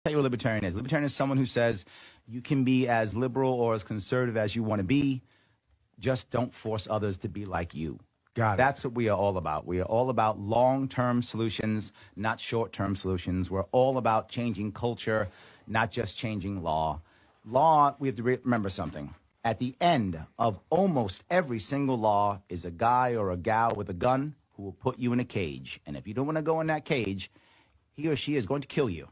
Tell you what libertarian is. Libertarian is someone who says you can be as liberal or as conservative as you want to be. Just don't force others to be like you. Got it. That's what we are all about. We are all about long-term solutions, not short-term solutions. We're all about changing culture, not just changing law. Law, we have to remember something. At the end of almost every single law is a guy or a gal with a gun who will put you in a cage. And if you don't want to go in that cage, he or she is going to kill you.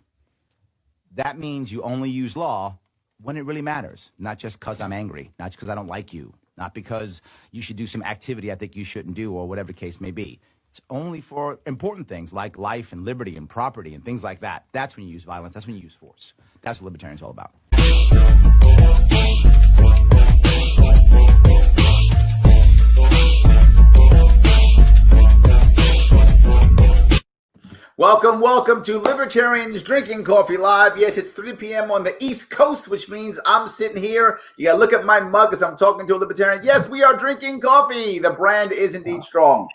That means you only use law when it really matters, not just because I'm angry, not because I don't like you, not because you should do some activity I think you shouldn't do or whatever the case may be. It's only for important things like life and liberty and property and things like that. That's when you use violence. That's when you use force. That's what libertarians are all about. Welcome to Libertarians Drinking Coffee Live. Yes, it's 3 p.m. on the East Coast, which means I'm sitting here. You got to look at my mug as I'm talking to a libertarian. Yes, we are drinking coffee. The brand is indeed strong.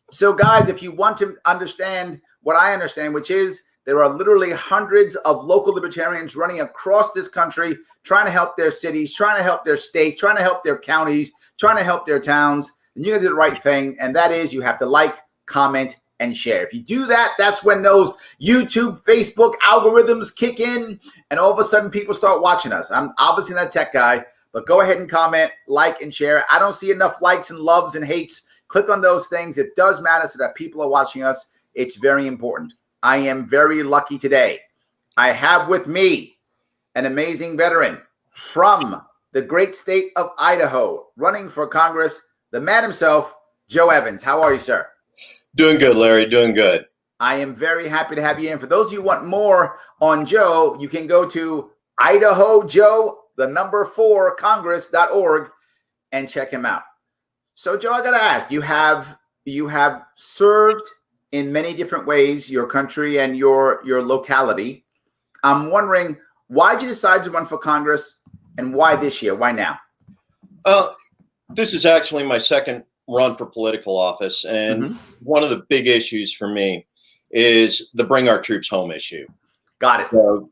So, guys, if you want to understand what I understand, which is there are literally hundreds of local libertarians running across this country, trying to help their cities, trying to help their states, trying to help their counties, trying to help their towns. And you're going to do the right thing, and that is you have to like, comment, and share. If you do that, that's when those YouTube, Facebook algorithms kick in, and all of a sudden people start watching us. I'm obviously not a tech guy, but go ahead and comment, like, and share. I don't see enough likes and loves and hates. Click on those things. It does matter so that people are watching us. It's very important. I am very lucky today. I have with me an amazing veteran from the great state of Idaho, running for Congress, the man himself, Joe Evans. How are you, sir? Doing good, Larry. Doing good. I am very happy to have you in. For those of you who want more on Joe, you can go to idahojoe4congress.org and check him out. So, Joe, I got to ask, you have served in many different ways your country and your locality. I'm wondering, why did you decide to run for Congress, and why this year? Why now? This is actually my second run for political office, and one of the big issues for me is the bring our troops home issue. Got it. So,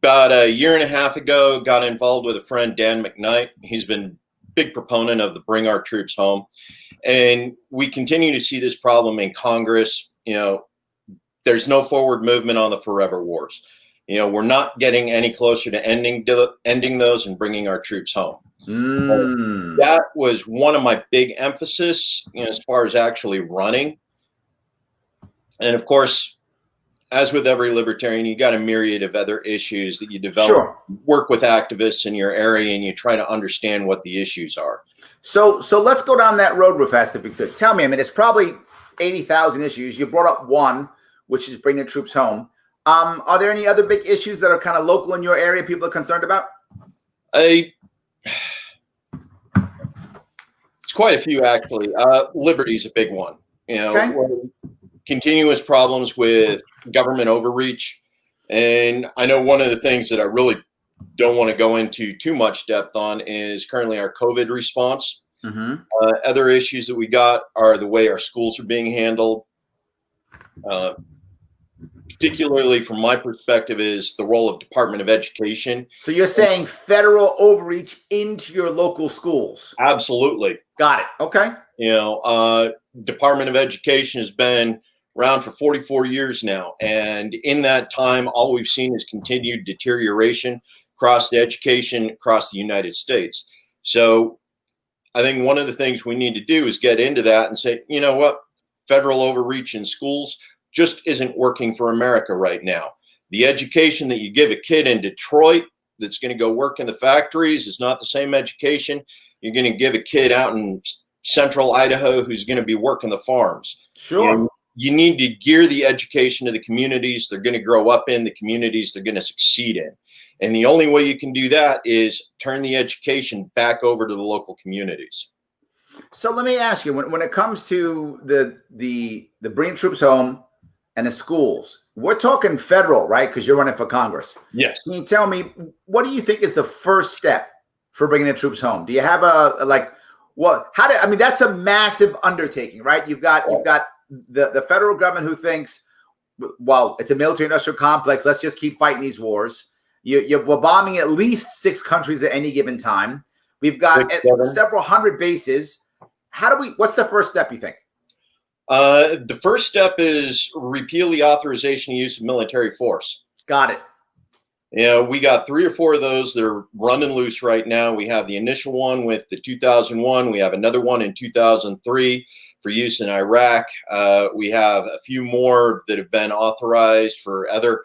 about a year and a half ago, got involved with a friend, Dan McKnight. He's been a big proponent of the bring our troops home, and we continue to see this problem in Congress. You know, there's no forward movement on the forever wars. You know, we're not getting any closer to ending those and bringing our troops home. That was one of my big emphasis, you know, as far as actually running. And of course, as with every libertarian, you got a myriad of other issues that you develop. Sure. Work with activists in your area, and you try to understand what the issues are. So let's go down that road real fast if we could. Tell me, I mean, it's probably 80,000 issues. You brought up one, which is bringing the troops home. Are there any other big issues that are kind of local in your area people are concerned about? It's quite a few, actually. Liberty is a big one. You know, continuous problems with government overreach. And I know one of the things that I really don't want to go into too much depth on is currently our COVID response. Other issues that we got are the way our schools are being handled. Particularly from my perspective is the role of Department of Education. So you're saying federal overreach into your local schools? Absolutely. Got it. Okay. You know, Department of Education has been around for 44 years now. And in that time, all we've seen is continued deterioration across the education across the United States. So I think one of the things we need to do is get into that and say, you know what, federal overreach in schools just isn't working for America right now. The education that you give a kid in Detroit that's going to go work in the factories is not the same education you're going to give a kid out in central Idaho who's going to be working the farms. Sure. And you need to gear the education to the communities they're going to grow up in, the communities they're going to succeed in. And the only way you can do that is turn the education back over to the local communities. So let me ask you, when it comes to the bringing troops home and the schools, we're talking federal, right? Because you're running for Congress. Yes. Can you tell me, what do you think is the first step for bringing the troops home? Do you have I mean, that's a massive undertaking, right? You've got the federal government who thinks well, it's a military-industrial complex. Let's just keep fighting these wars. We're bombing at least 6 countries at any given time. We've got several hundred bases. What's the first step, you think? The first step is repeal the authorization of use of military force. Got it. We got 3 or 4 of those that are running loose right now. We have the initial one with the 2001. We have another one in 2003 for use in Iraq. We have a few more that have been authorized for other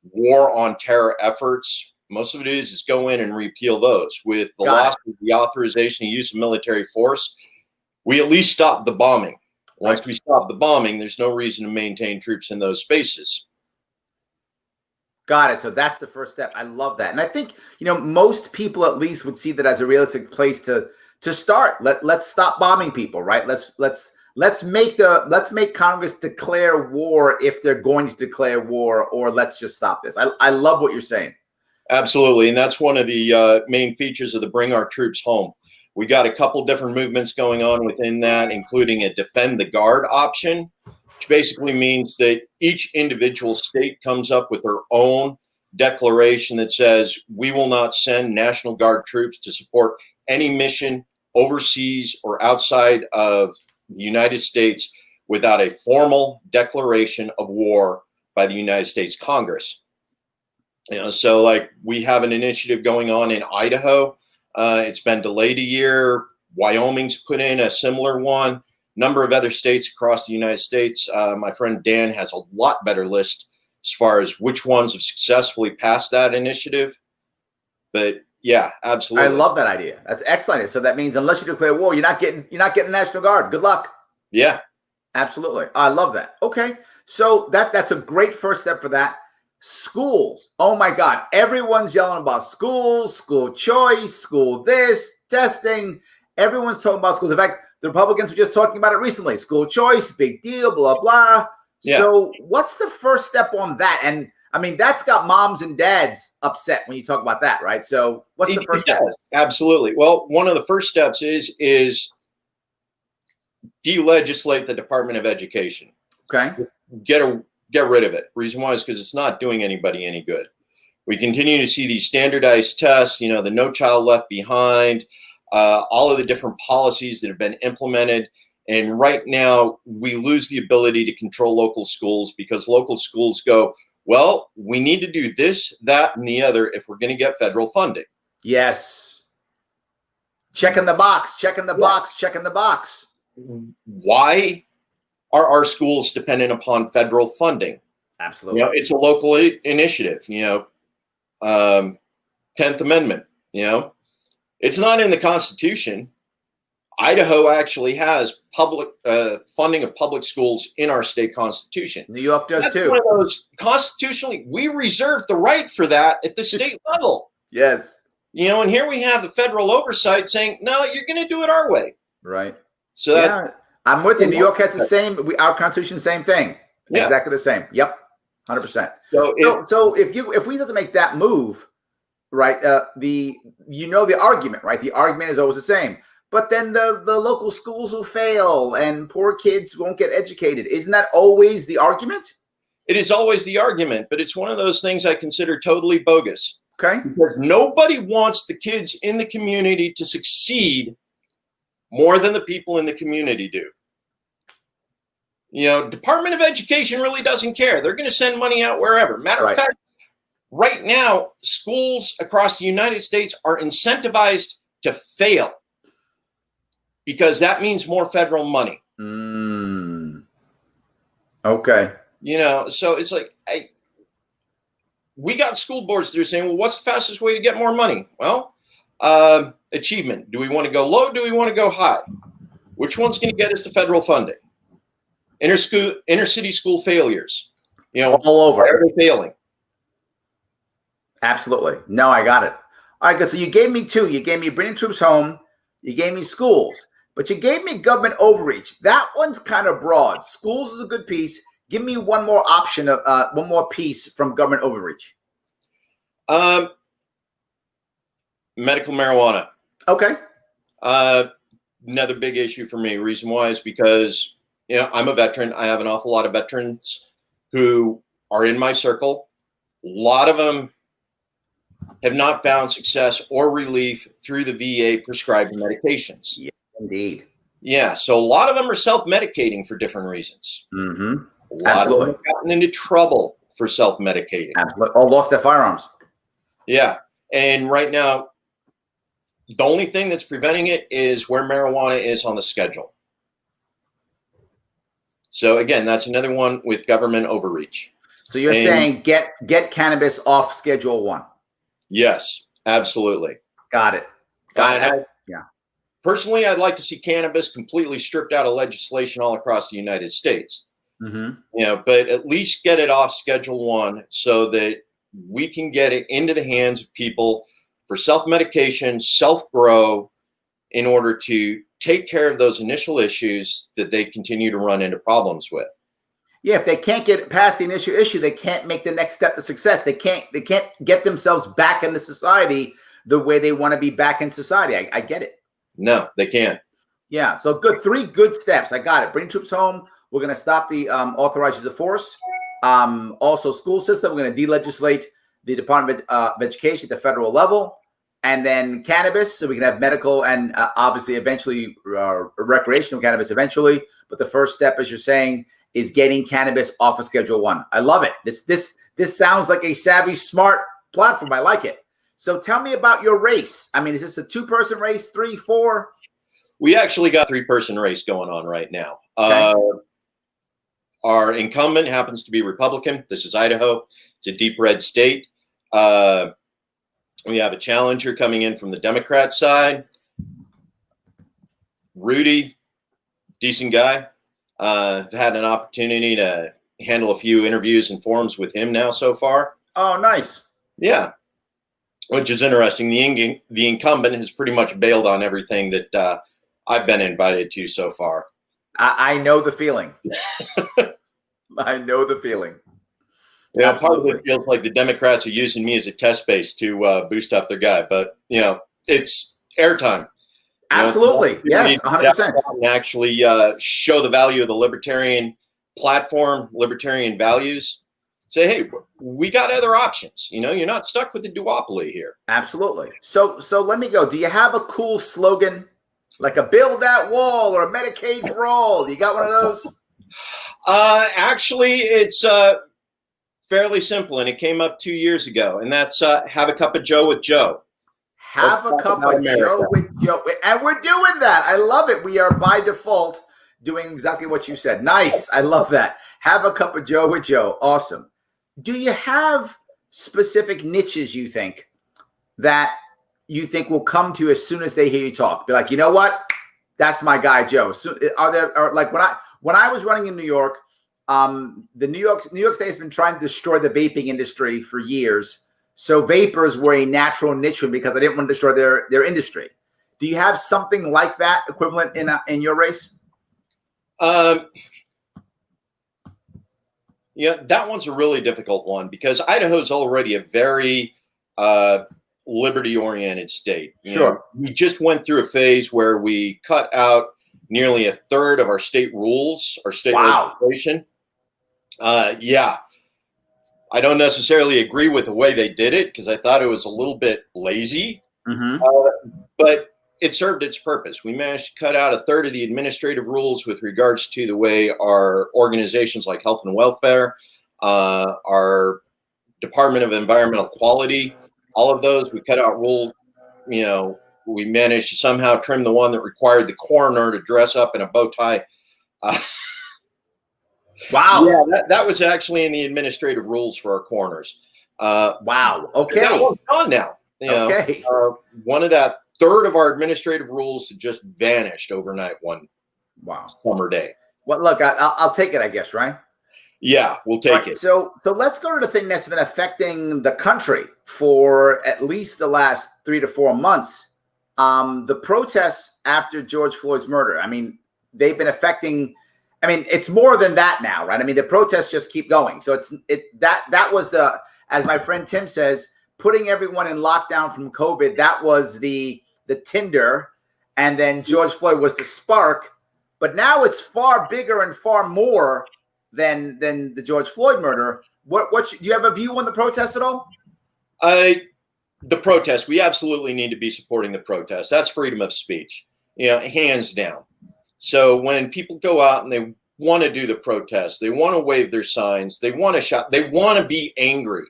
war on terror efforts. Most of it is go in and repeal those. With the loss of the authorization of use of military force, we at least stop the bombing. Once we stop the bombing, there's no reason to maintain troops in those spaces. Got it. So that's the first step. I love that. And I think, most people at least would see that as a realistic place to start. Let's stop bombing people, right? Let's make Congress declare war if they're going to declare war, or let's just stop this. I love what you're saying. Absolutely. And that's one of the main features of the Bring Our Troops Home. We got a couple different movements going on within that, including a Defend the Guard option, which basically means that each individual state comes up with their own declaration that says we will not send National Guard troops to support any mission overseas or outside of the United States without a formal declaration of war by the United States Congress. So like we have an initiative going on in Idaho. It's been delayed a year. Wyoming's put in a similar one. Number of other states across the United States. My friend Dan has a lot better list as far as which ones have successfully passed that initiative. But yeah, absolutely. I love that idea. That's excellent. So that means unless you declare war, you're not getting National Guard. Good luck. Yeah, absolutely. I love that. Okay, so that's a great first step for that. Schools. Oh my God, everyone's yelling about schools, school choice, school this, testing. Everyone's talking about schools. In fact, the Republicans were just talking about it recently. School choice, big deal, blah, blah. Yeah. So what's the first step on that? And I mean, that's got moms and dads upset when you talk about that, right? So what's the first step? Absolutely. Well, one of the first steps is delegislate the Department of Education. Okay. Get rid of it. Reason why is because it's not doing anybody any good. We continue to see these standardized tests, the No Child Left Behind, all of the different policies that have been implemented. And right now we lose the ability to control local schools because local schools go, well, we need to do this, that, and the other if we're going to get federal funding. Yes. Checking the box, checking the box, checking the box. Why are our schools dependent upon federal funding? Absolutely. It's a local initiative, 10th Amendment, it's not in the Constitution. Idaho actually has public funding of public schools in our state constitution. New York does too. One of those, constitutionally, we reserve the right for that at the state level. Yes. And here we have the federal oversight saying, no, you're going to do it our way. Right. So that, I'm with you. New York has the same. Our Constitution, same thing. Yeah. Exactly the same. Yep. 100%. So if we have to make that move, right? The argument, right? The argument is always the same. But then the local schools will fail and poor kids won't get educated. Isn't that always the argument? It is always the argument, but it's one of those things I consider totally bogus. Okay. Because nobody wants the kids in the community to succeed more than the people in the community do. Department of Education really doesn't care. They're going to send money out wherever. Matter of fact, right now, schools across the United States are incentivized to fail because that means more federal money. Okay. So it's like, we got school boards that are saying, well, what's the fastest way to get more money? Well, achievement. Do we want to go low? Do we want to go high? Which one's going to get us the federal funding? Inner city school failures. All over. Why are they failing? Absolutely. No, I got it. All right, good. So you gave me 2. You gave me bringing troops home. You gave me schools. But you gave me government overreach. That one's kind of broad. Schools is a good piece. Give me one more option of one more piece from government overreach. Medical marijuana. Okay. Another big issue for me. Reason why is because I'm a veteran. I have an awful lot of veterans who are in my circle. A lot of them have not found success or relief through the VA prescribed medications. Yeah, indeed. Yeah, so a lot of them are self-medicating for different reasons. Mm-hmm. A lot of them have gotten into trouble for self-medicating. Absolutely. Or lost their firearms. Yeah, and right now, the only thing that's preventing it is where marijuana is on the schedule. So again, that's another one with government overreach. So you're saying get cannabis off Schedule 1? Yes, absolutely. Got it. Yeah. Personally, I'd like to see cannabis completely stripped out of legislation all across the United States. Mm-hmm. You know, but at least get it off Schedule 1 so that we can get it into the hands of people for self-medication, self-grow, in order to take care of those initial issues that they continue to run into problems with. Yeah, if they can't get past the initial issue, they can't make the next step to success. They can't get themselves back into society the way they want to be back in society. I get it. No, they can't. Yeah, so good. 3 good steps. I got it. Bring troops home. We're going to stop the authorized use of force. Also, school system. We're going to delegislate the Department of Education at the federal level. And then cannabis, so we can have medical and obviously eventually recreational cannabis eventually. But the first step, as you're saying, is getting cannabis off of Schedule 1. I love it. This sounds like a savvy, smart platform. I like it. So tell me about your race. I mean, is this a 2-person race, 3, 4? We actually got 3-person race going on right now. Okay. Our incumbent happens to be Republican. This is Idaho. It's a deep red state. We have a challenger coming in from the Democrat side. Rudy, decent guy. I've had an opportunity to handle a few interviews and forums with him now so far. Oh, nice. Yeah, which is interesting. The incumbent has pretty much bailed on everything that I've been invited to so far. I know the feeling. I know the feeling. Yeah, part of it feels like the Democrats are using me as a test base to boost up their guy, but you know, it's airtime. Absolutely, yes, 100%. And actually show the value of the libertarian platform, libertarian values. Say, hey, we got other options. You know, you're not stuck with the duopoly here. Absolutely. So let me go. Do you have a cool slogan, like a "Build That Wall" or a "Medicaid for All"? You got one of those? Actually, it's fairly simple, and it came up 2 years ago, and that's have a cup of Joe with Joe. Have a cup of Joe with Joe. And we're doing that. I love it. We are by default doing exactly what you said. Nice. I love that. Have a cup of Joe with Joe. Awesome. Do you have specific niches you think that you think will come to as soon as they hear you talk? Be like, you know what? That's my guy, Joe. So like when I was running in New York, the New York State has been trying to destroy the vaping industry for years. So vapors were a natural niche because I didn't want to destroy their industry. Do you have something like that equivalent in your race? Yeah, that one's a really difficult one because Idaho's already a very liberty-oriented state. Sure. We just went through a phase where we cut out nearly a third of our state rules, our state legislation. Yeah. I don't necessarily agree with the way they did it because I thought it was a little bit lazy, but it served its purpose. We managed to cut out a third of the administrative rules with regards to the way our organizations like Health and Welfare, our Department of Environmental Quality, all of those, we cut out rules. You know, we managed to somehow trim the one that required the coroner to dress up in a bow tie. Wow. Yeah, that was actually in the administrative rules for our coroners. Wow. Okay. That one's gone now. You know, one of that third of our administrative rules just vanished overnight one summer day. Well, look, I'll take it, I guess, right? Yeah, we'll take it. So let's go to the thing that's been affecting the country for at least the last 3 to 4 months. The protests after George Floyd's murder. I mean, they've been affecting. I mean, it's more than that now, right? I mean, the protests just keep going. So that was the, as my friend Tim says, putting everyone in lockdown from COVID. That was the tinder, and then George Floyd was the spark. But now it's far bigger and far more than the George Floyd murder. Do you have a view on the protest at all? The protest, we absolutely need to be supporting the protest. That's freedom of speech, hands down. So when people go out and they want to do the protest, they want to wave their signs, they want to shout, they want to be angry,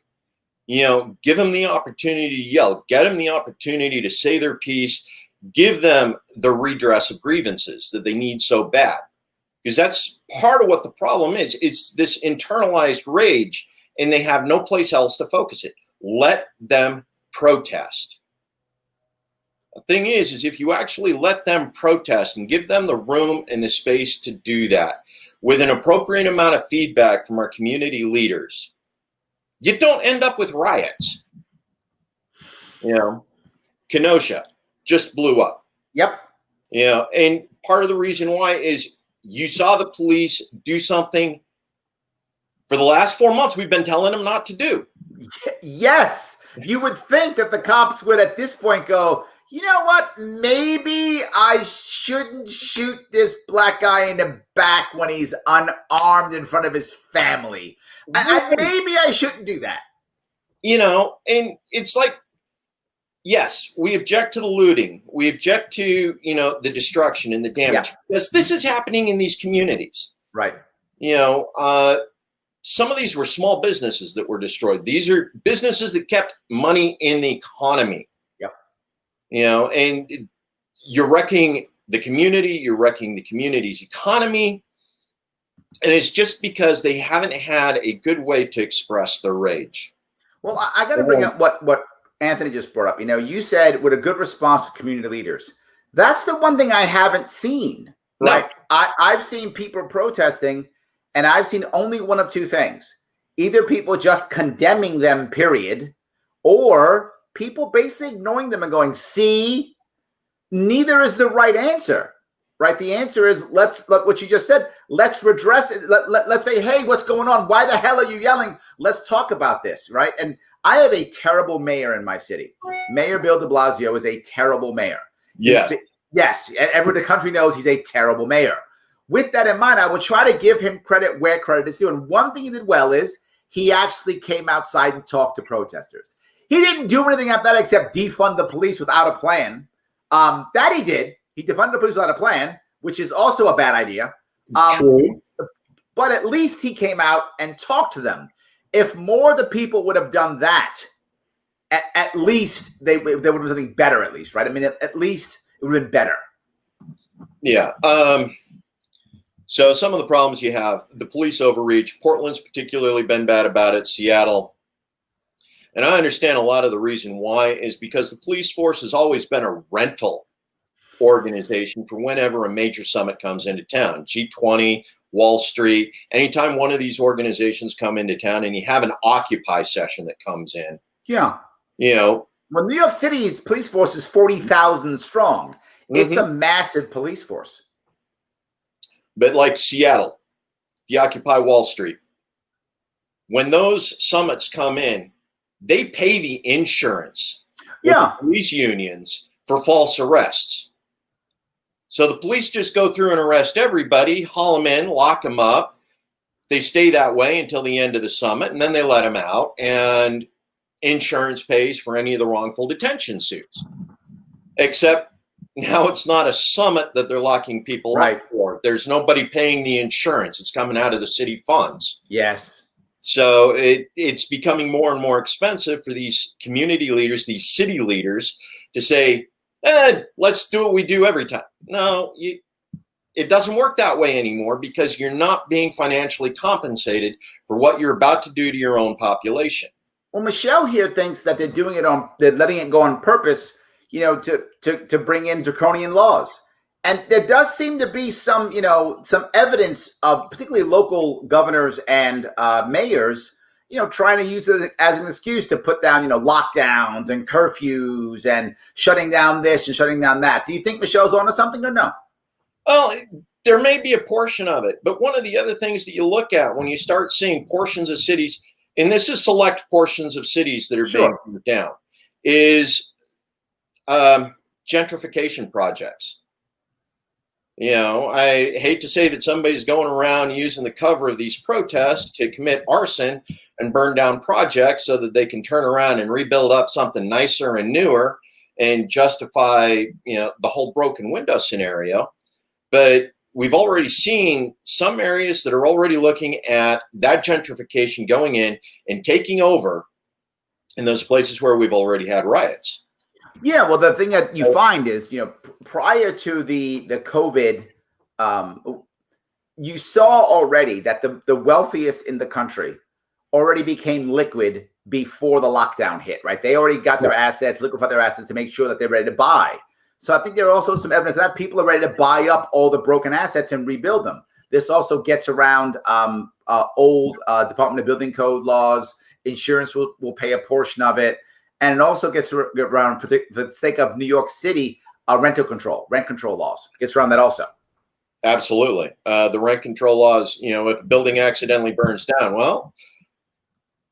give them the opportunity to yell, get them the opportunity to say their piece, give them the redress of grievances that they need so bad. Because that's part of what the problem is. It's this internalized rage, and they have no place else to focus it. Let them protest. The thing is if you actually let them protest and give them the room and the space to do that with an appropriate amount of feedback from our community leaders, you don't end up with riots. Kenosha just blew up. Yep. And part of the reason why is you saw the police do something for the last 4 months we've been telling them not to do. Yes. You would think that the cops would at this point go, you know what? Maybe I shouldn't shoot this black guy in the back when he's unarmed in front of his family. Maybe I shouldn't do that. And it's like, yes, we object to the looting. We object to, the destruction and the damage. Yeah. Because this is happening in these communities. Right. Some of these were small businesses that were destroyed. These are businesses that kept money in the economy. Yep. And you're wrecking the community. You're wrecking the community's economy. And it's just because they haven't had a good way to express their rage. Well, I got to bring up what Anthony just brought up. You said with a good response to community leaders. That's the one thing I haven't seen. Right. No. I've seen people protesting, and I've seen only one of two things. Either people just condemning them, period, or people basically ignoring them and going, see, neither is the right answer. Right? The answer is what you just said. Let's redress it. Let's say, hey, what's going on? Why the hell are you yelling? Let's talk about this. Right? And I have a terrible mayor in my city. Mayor Bill de Blasio is a terrible mayor. Yes. Yes. The country knows he's a terrible mayor. With that in mind, I will try to give him credit where credit is due. And one thing he did well is he actually came outside and talked to protesters. He didn't do anything like that except defund the police without a plan. That he did. He defunded the police without a plan, which is also a bad idea. True. But at least he came out and talked to them. If more of the people would have done that, at least there would have been something better, at least, right? I mean, at least it would have been better. Yeah. So some of the problems you have, the police overreach, Portland's particularly been bad about it, Seattle. And I understand a lot of the reason why is because the police force has always been a rental organization for whenever a major summit comes into town. G20, Wall Street, anytime one of these organizations come into town and you have an Occupy session that comes in. Yeah. Well, New York City's police force is 40,000 strong. Mm-hmm. It's a massive police force. But like Seattle, the Occupy Wall Street, when those summits come in, they pay the insurance. Yeah. The police unions for false arrests. So the police just go through and arrest everybody, haul them in, lock them up. They stay that way until the end of the summit, and then they let them out, and insurance pays for any of the wrongful detention suits. Except now it's not a summit that they're locking people up for. There's nobody paying the insurance. It's coming out of the city funds. Yes. So it's becoming more and more expensive for these community leaders, these city leaders, to say, let's do what we do every time. No, it doesn't work that way anymore because you're not being financially compensated for what you're about to do to your own population. Well, Michelle here thinks that they're letting it go on purpose, to bring in draconian laws. And there does seem to be some evidence of particularly local governors and mayors, trying to use it as an excuse to put down, lockdowns and curfews and shutting down this and shutting down that. Do you think Michelle's onto something or no? Well, there may be a portion of it, but one of the other things that you look at when you start seeing portions of cities, and this is select portions of cities that are being moved down, is gentrification projects. I hate to say that somebody's going around using the cover of these protests to commit arson and burn down projects so that they can turn around and rebuild up something nicer and newer and justify, the whole broken window scenario. But we've already seen some areas that are already looking at that gentrification going in and taking over in those places where we've already had riots. Yeah, well, the thing that you find is, prior to the COVID, you saw already that the wealthiest in the country already became liquid before the lockdown hit, right? They already got their assets, liquefied their assets to make sure that they're ready to buy. So I think there are also some evidence that people are ready to buy up all the broken assets and rebuild them. This also gets around old Department of Building Code laws. Insurance will pay a portion of it. And it also gets around, for the sake of New York City, rent control laws. Gets around that also. Absolutely. The rent control laws, if a building accidentally burns down, well,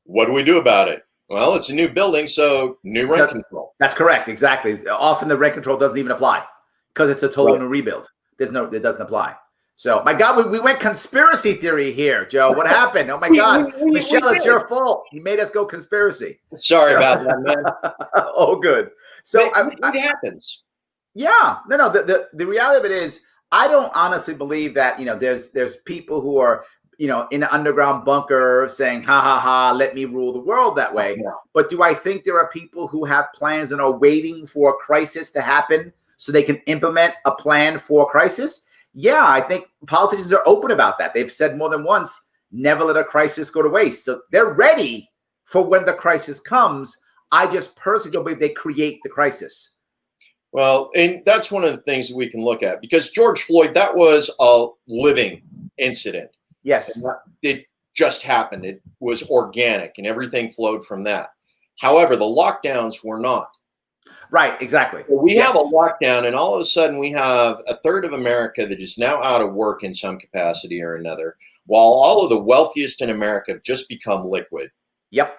what do we do about it? Well, it's a new building, so new rent control. That's correct. Exactly. Often the rent control doesn't even apply because it's a total new rebuild. It doesn't apply. So, my God, we went conspiracy theory here, Joe. What happened? Oh, my God. Michelle, it's your fault. You made us go conspiracy. Sorry about that, man. Oh, good. So, it happens. Yeah. No. The reality of it is, I don't honestly believe that, there's people who are, in an underground bunker saying, ha, ha, ha, let me rule the world that way. Yeah. But do I think there are people who have plans and are waiting for a crisis to happen so they can implement a plan for a crisis? Yeah, I think politicians are open about that. They've said more than once, never let a crisis go to waste. So they're ready for when the crisis comes. I just personally don't believe they create the crisis. Well, and that's one of the things that we can look at, because George Floyd, that was a living incident. Yes. It just happened. It was organic and everything flowed from that. However, the lockdowns were not. Right, exactly. We have a lockdown, and all of a sudden we have a third of America that is now out of work in some capacity or another, while all of the wealthiest in America have just become liquid. Yep.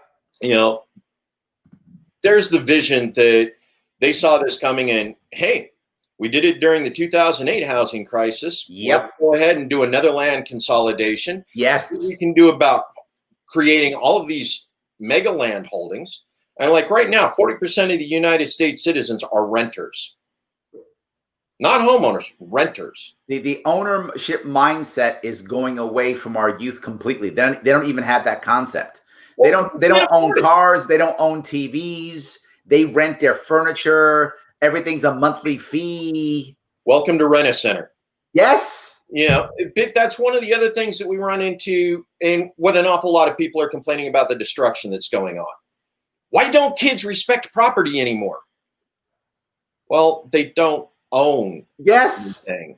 There's the vision that they saw this coming in. Hey, we did it during the 2008 housing crisis. Yep. Let's go ahead and do another land consolidation. Yes. We can do about creating all of these mega land holdings. And like right now, 40% of the United States citizens are renters. Not homeowners, renters. The ownership mindset is going away from our youth completely. They don't even have that concept. Well, they don't own cars. They don't own TVs. They rent their furniture. Everything's a monthly fee. Welcome to Rent-A-Center. Yes. That's one of the other things that we run into, and what an awful lot of people are complaining about, the destruction that's going on. Why don't kids respect property anymore? Well, they don't own anything.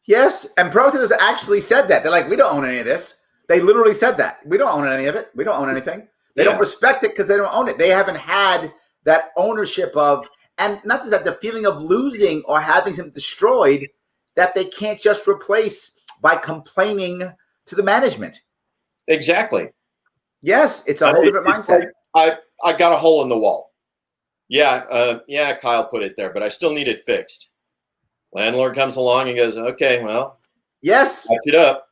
Yes. And protesters actually said that. They're like, we don't own any of this. They literally said that. We don't own any of it. We don't own anything. They don't respect it because they don't own it. They haven't had that ownership of, and not just that, the feeling of losing or having something destroyed that they can't just replace by complaining to the management. Exactly. Yes. It's a whole different mindset. I got a hole in the wall. Yeah, Kyle put it there, but I still need it fixed. Landlord comes along and goes, okay, well, yes, patch it up.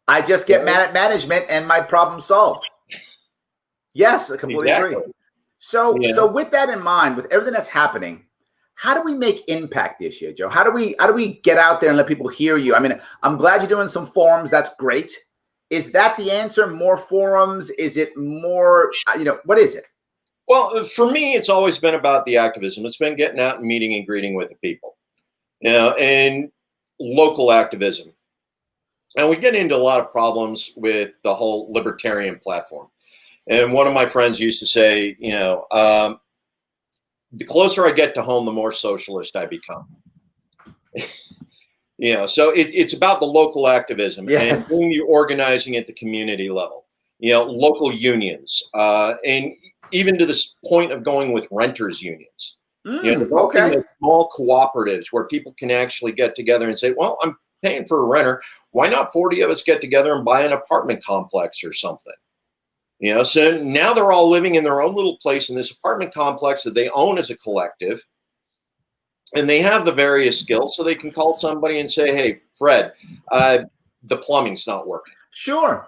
I just get mad at management and my problem solved. Yes, I completely agree. So with that in mind, with everything that's happening, how do we make impact this year, Joe? How do we get out there and let people hear you? I mean, I'm glad you're doing some forums. That's great. Is that the answer? More forums? Is it more, what is it? Well, for me, it's always been about the activism. It's been getting out and meeting and greeting with the people, and local activism. And we get into a lot of problems with the whole libertarian platform. And one of my friends used to say, the closer I get to home, the more socialist I become. So it's about the local activism and doing the organizing at the community level, local unions, and even to this point of going with renters unions, small cooperatives where people can actually get together and say, well, I'm paying for a renter. Why not 40 of us get together and buy an apartment complex or something? So now they're all living in their own little place in this apartment complex that they own as a collective. and they have the various skills, so they can call somebody and say, "Hey, Fred, the plumbing's not working." Sure.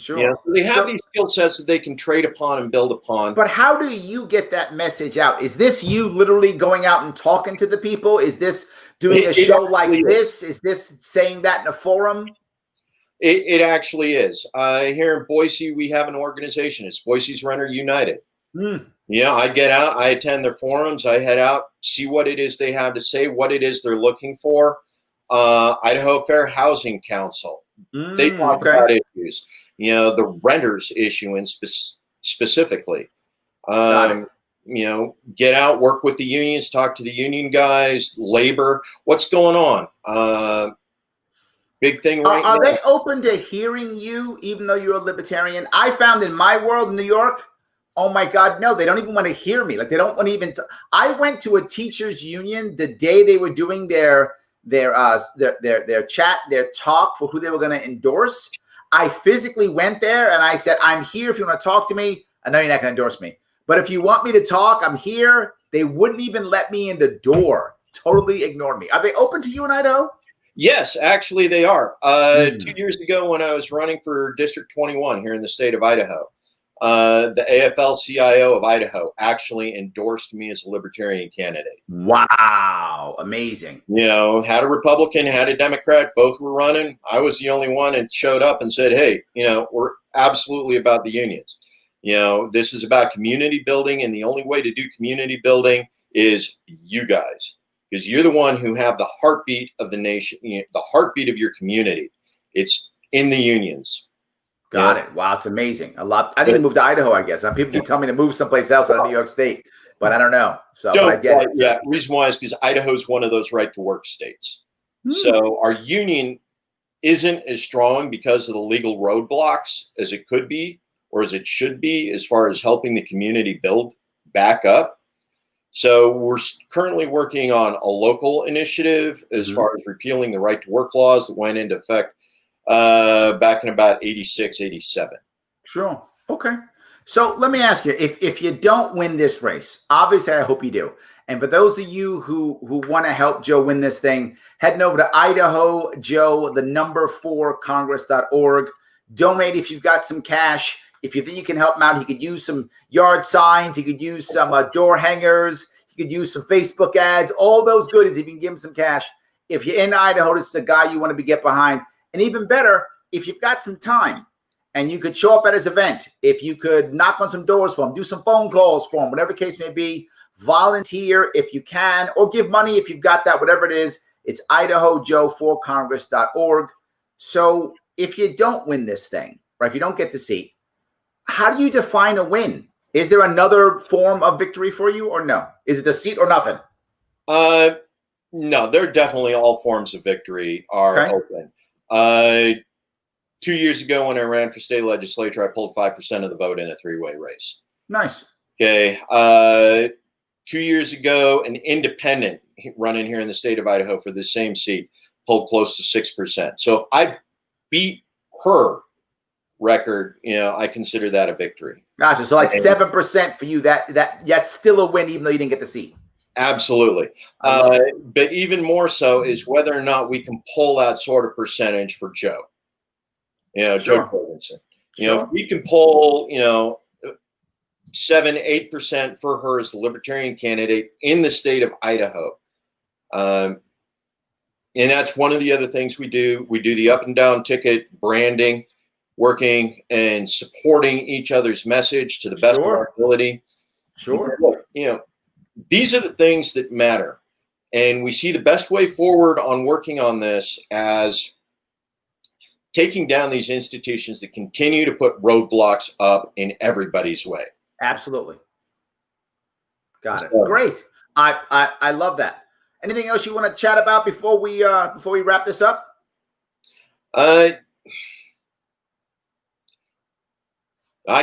You know, so they have these skill sets that they can trade upon and build upon. But how do you get that message out? Is this you literally going out and talking to the people? Is this doing a show like this? Is this saying that in a forum? It actually is. Here in Boise, we have an organization. It's Boise's Renter United. Yeah, I get out, I attend their forums, I head out, see what it is they have to say, what it is they're looking for. Idaho Fair Housing Council. They talk about issues. You know, the renters issue in specifically. You know, get out, work with the unions, talk to the union guys, labor. What's going on? Big thing right now. Are they open to hearing you, even though you're a libertarian? I found in my world, in New York, oh my God, no, they don't even want to hear me. Like they don't want to even. I went to a teachers union the day they were doing their chat, their talk for who they were going to endorse. I physically went there and I said, "I'm here if you want to talk to me. I know you're not going to endorse me, but if you want me to talk, I'm here." They wouldn't even let me in the door. Totally ignored me. Are they open to you in Idaho? Yes, actually they are. 2 years ago when I was running for District 21 here in the state of Idaho, the AFL-CIO of Idaho actually endorsed me as a libertarian candidate. Wow, amazing. You know, had a Republican, had a Democrat, both were running. I was the only one that showed up and said, "Hey, you know, we're absolutely about the unions. You know, this is about community building, and the only way to do community building is you guys. Because you're the one who have the heartbeat of the nation, you know, the heartbeat of your community. It's in the unions." Got it. Wow, it's amazing. A lot. I need to move to Idaho, I guess. People keep telling me to move someplace else out of New York State, but I don't know. So but I get it. Yeah, reason why is because Idaho is one of those right to work states. So our union isn't as strong because of the legal roadblocks as it could be or as it should be as far as helping the community build back up. So we're currently working on a local initiative as far as repealing the right to work laws that went into effect back in about 86, 87. Sure. Okay. So let me ask you, if you don't win this race, obviously I hope you do. And for those of you who want to help Joe win this thing, heading over to Idaho Joe, the #4congress.org. Donate if you've got some cash. If you think you can help him out, he could use some yard signs. He could use some door hangers. He could use some Facebook ads. All those goodies if you can give him some cash. If you're in Idaho, this is a guy you want to get behind. And even better, if you've got some time and you could show up at his event, if you could knock on some doors for him, do some phone calls for him, whatever the case may be, volunteer if you can, or give money if you've got that, whatever it is. It's IdahoJoe4Congress.org. So if you don't win this thing, right, if you don't get the seat, how do you define a win? Is there another form of victory for you or no? Is it the seat or nothing? No, they're definitely all forms of victory are open. 2 years ago when I ran for state legislature, I pulled 5% of the vote in a three-way race. Nice. Okay. 2 years ago, an independent running here in the state of Idaho for the same seat pulled close to 6%. So if I beat her record, you know, I consider that a victory. Gotcha. So like 7% for you, that's still a win, even though you didn't get the seat. Absolutely. But even more so is whether or not we can pull that sort of percentage for Joe. You know, Joe Jorgensen. You know, if we can pull, you know, 7-8% for her as the libertarian candidate in the state of Idaho. And that's one of the other things we do. We do the up and down ticket branding, working and supporting each other's message to the best of our ability. Sure. Look, you know, these are the things that matter. And we see the best way forward on working on this as taking down these institutions that continue to put roadblocks up in everybody's way. Absolutely. Got it. Great. I love that. Anything else you want to chat about before we wrap this up? I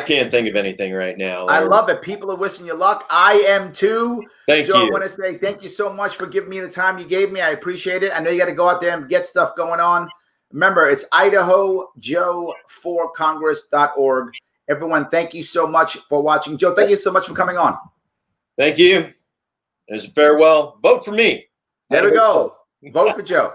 can't think of anything right now. I love it. People are wishing you luck. I am too. Thank you. I want to say thank you so much for giving me the time you gave me. I appreciate it. I know you got to go out there and get stuff going on. Remember, it's IdahoJoe4Congress.org. Everyone, thank you so much for watching. Joe, thank you so much for coming on. Thank you. As a farewell, vote for me. There we go. Vote for Joe.